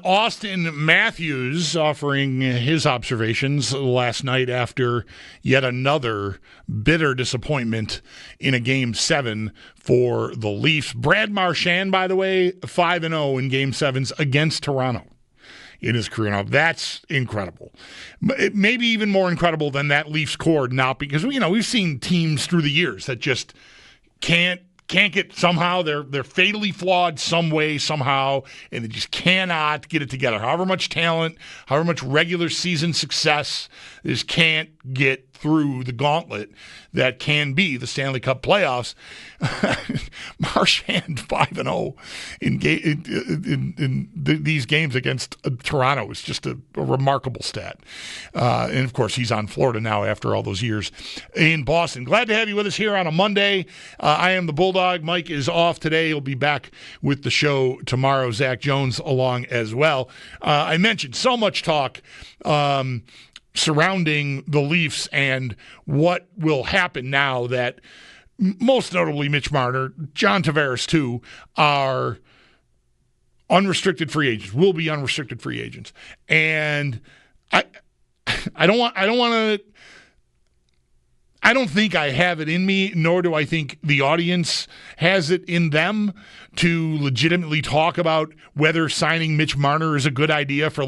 Austin Matthews offering his observations last night after yet another bitter disappointment in a Game 7 for the Leafs. Brad Marchand, by the way, 5-0 in Game 7s against Toronto in his career. Now, that's incredible. Maybe even more incredible than that Leafs core, not because, we've seen teams through the years that just can't get, somehow they're fatally flawed some way, somehow, and they just cannot get it together. However much talent, however much regular season success, they just can't get through the gauntlet that can be the Stanley Cup playoffs. Marchand 5-0 in these games against Toronto is just a remarkable stat. And, of course, he's on Florida now after all those years in Boston. Glad to have you with us here on a Monday. I am the Bulldog. Mike is off today. He'll be back with the show tomorrow. Zach Jones along as well. I mentioned so much talk surrounding the Leafs and what will happen now that most notably Mitch Marner, John Tavares too, are unrestricted free agents, will be unrestricted free agents. And I don't think I have it in me, nor do I think the audience has it in them to legitimately talk about whether signing Mitch Marner is a good idea for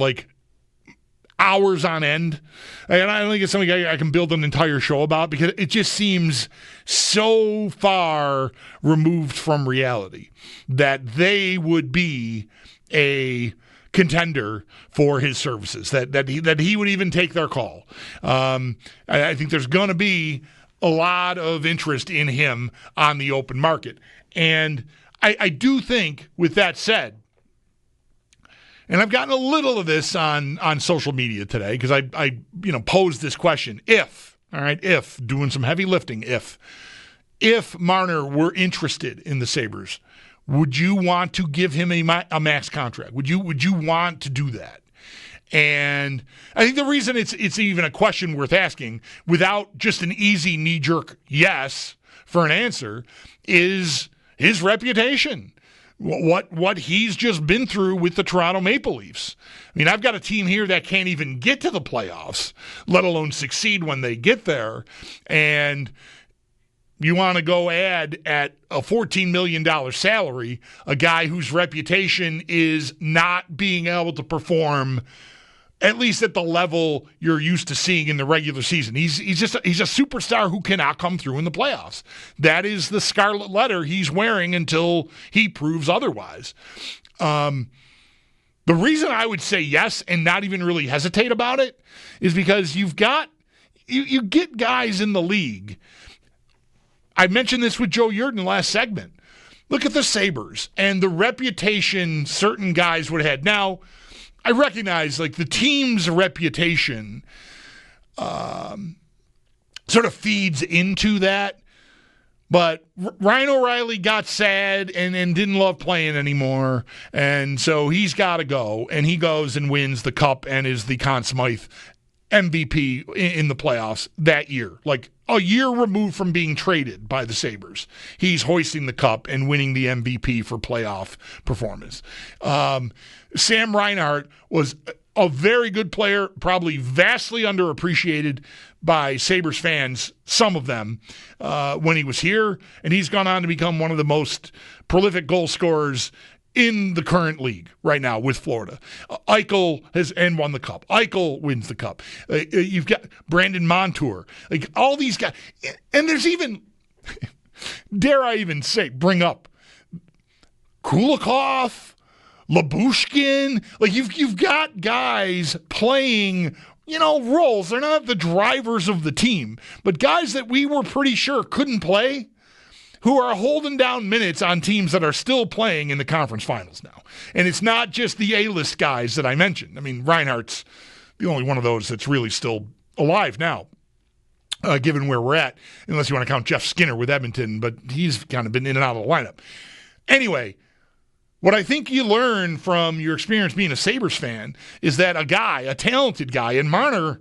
hours on end. And I don't think it's something I can build an entire show about because it just seems so far removed from reality that they would be a contender for his services, that he would even take their call. I think there's going to be a lot of interest in him on the open market. And I do think, with that said, and I've gotten a little of this on social media today because I posed this question. If doing some heavy lifting, if Marner were interested in the Sabres, would you want to give him a max contract? Would you want to do that? And I think the reason it's even a question worth asking without just an easy knee-jerk yes for an answer is his reputation. What he's just been through with the Toronto Maple Leafs. I mean, I've got a team here that can't even get to the playoffs, let alone succeed when they get there. And you want to go add at a $14 million salary a guy whose reputation is not being able to perform at least at the level you're used to seeing in the regular season. He's a superstar who cannot come through in the playoffs. That is the scarlet letter he's wearing until he proves otherwise. The reason I would say yes and not even really hesitate about it is because you get guys in the league. I mentioned this with Joe Yerdon last segment. Look at the Sabres and the reputation certain guys would have had. Now, I recognize the team's reputation sort of feeds into that, but Ryan O'Reilly got sad and didn't love playing anymore, and so he's got to go, and he goes and wins the Cup and is the Conn Smythe MVP in the playoffs that year. A year removed from being traded by the Sabres, he's hoisting the Cup and winning the MVP for playoff performance. Sam Reinhart was a very good player, probably vastly underappreciated by Sabres fans, some of them, when he was here, and he's gone on to become one of the most prolific goal scorers in the current league right now with Florida. Eichel has won the Cup. Eichel wins the Cup. You've got Brandon Montour. All these guys. And there's even, dare I even say, bring up Kulikov, Labushkin. You've got guys playing, roles. They're not the drivers of the team, but guys that we were pretty sure couldn't play, who are holding down minutes on teams that are still playing in the conference finals now. And it's not just the A-list guys that I mentioned. I mean, Reinhardt's the only one of those that's really still alive now, given where we're at, unless you want to count Jeff Skinner with Edmonton, but he's kind of been in and out of the lineup. Anyway, what I think you learn from your experience being a Sabres fan is that a talented guy, and Marner's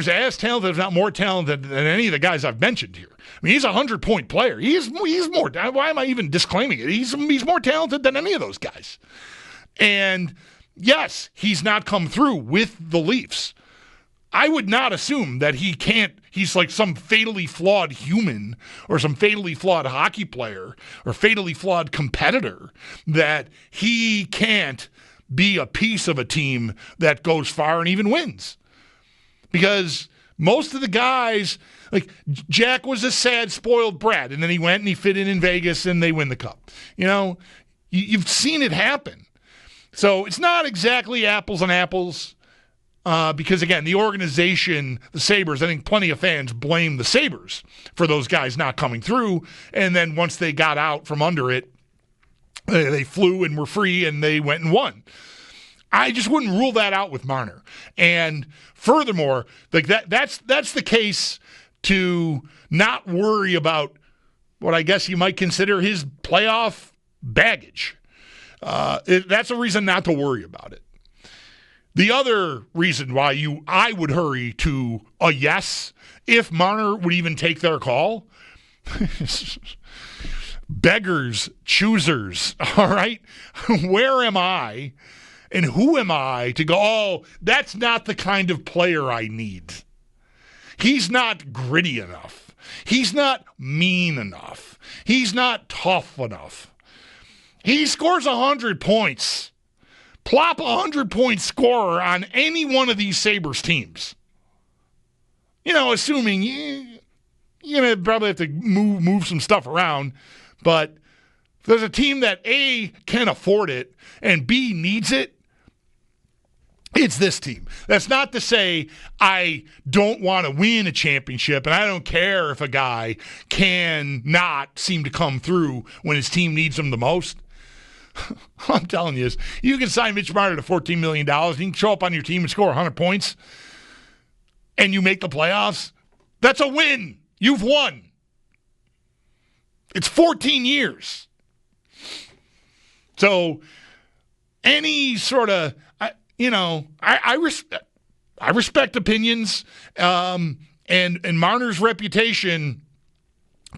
as talented, if not more talented, than any of the guys I've mentioned here. I mean, he's a 100-point player. He's more. Why am I even disclaiming it? He's more talented than any of those guys. And yes, he's not come through with the Leafs. I would not assume that he's like some fatally flawed human or some fatally flawed hockey player or fatally flawed competitor, that he can't be a piece of a team that goes far and even wins. Because most of the guys, like Jack was a sad, spoiled brat, and then he went and he fit in Vegas and they win the cup. You've seen it happen. So it's not exactly apples and apples. Because, again, the organization, the Sabres, I think plenty of fans blame the Sabres for those guys not coming through. And then once they got out from under it, they flew and were free and they went and won. I just wouldn't rule that out with Marner. And furthermore, like that's the case to not worry about what I guess you might consider his playoff baggage. That's a reason not to worry about it. The other reason why I would hurry to a yes, if Marner would even take their call, beggars, choosers, all right? Where am I and who am I to go, oh, that's not the kind of player I need. He's not gritty enough. He's not mean enough. He's not tough enough. He scores 100 points. Plop a 100-point scorer on any one of these Sabres teams. Assuming you're going to probably have to move some stuff around. But if there's a team that A, can afford it, and B, needs it, it's this team. That's not to say I don't want to win a championship, and I don't care if a guy cannot seem to come through when his team needs him the most. I'm telling you, you can sign Mitch Marner to $14 million. You can show up on your team and score 100 points, and you make the playoffs. That's a win. You've won. It's 14 years. So any sort of, I respect opinions, and Marner's reputation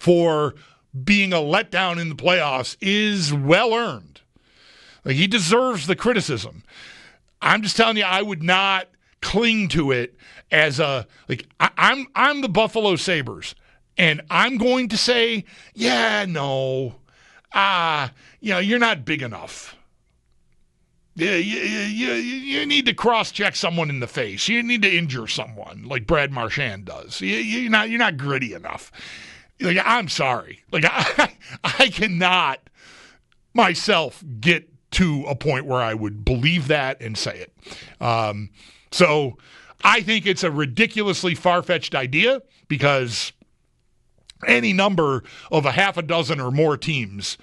for being a letdown in the playoffs is well earned. Like, he deserves the criticism. I'm just telling you, I would not cling to it as I'm the Buffalo Sabres, and I'm going to say, you're not big enough. You need to cross-check someone in the face. You need to injure someone like Brad Marchand does. You're not gritty enough. Like, I'm sorry. Like, I cannot myself get to a point where I would believe that and say it. So I think it's a ridiculously far-fetched idea, because any number of a half a dozen or more teams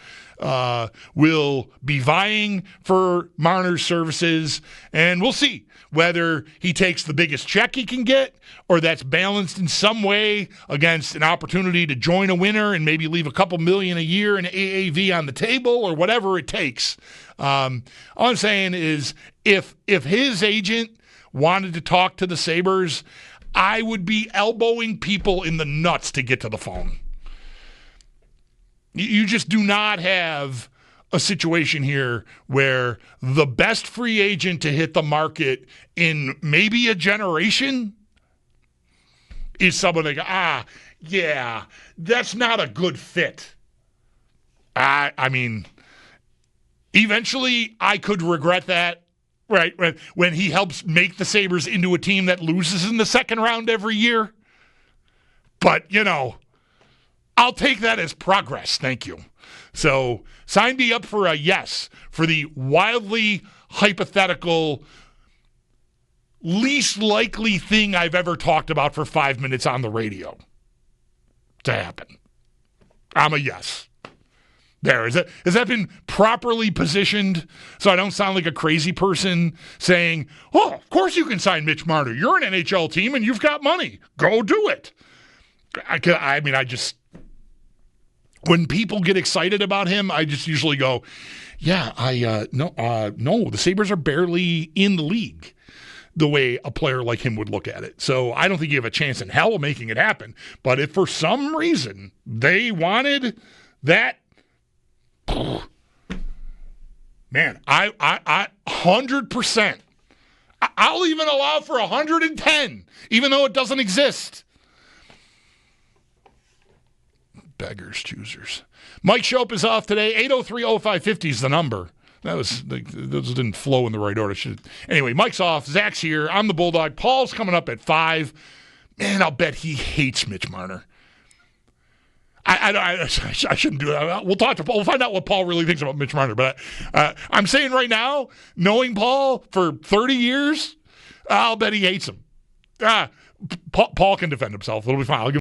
will be vying for Marner's services, and we'll see whether he takes the biggest check he can get, or that's balanced in some way against an opportunity to join a winner and maybe leave a couple million a year in AAV on the table, or whatever it takes. All I'm saying is, if his agent wanted to talk to the Sabres, I would be elbowing people in the nuts to get to the phone. You just do not have a situation here where the best free agent to hit the market in maybe a generation is someone like, that's not a good fit. I mean, eventually I could regret that, right? When he helps make the Sabres into a team that loses in the second round every year. But, I'll take that as progress. Thank you. So sign me up for a yes for the wildly hypothetical, least likely thing I've ever talked about for 5 minutes on the radio to happen. I'm a yes. There. Has that been properly positioned so I don't sound like a crazy person saying, oh, of course you can sign Mitch Marner. You're an NHL team and you've got money. Go do it. When people get excited about him, I just usually go, no, the Sabres are barely in the league the way a player like him would look at it. So I don't think you have a chance in hell of making it happen. But if for some reason they wanted that, Man, I 100%. I'll even allow for 110, even though it doesn't exist. Beggars, choosers. Mike Shope is off today. 803-0550 is the number. Those didn't flow in the right order. Anyway, Mike's off. Zach's here. I'm the Bulldog. Paul's coming up at 5. Man, I'll bet he hates Mitch Marner. I shouldn't do that. We'll talk to Paul. We'll find out what Paul really thinks about Mitch Marner. But I'm saying right now, knowing Paul for 30 years, I'll bet he hates him. Paul can defend himself. It'll be fine. I'll give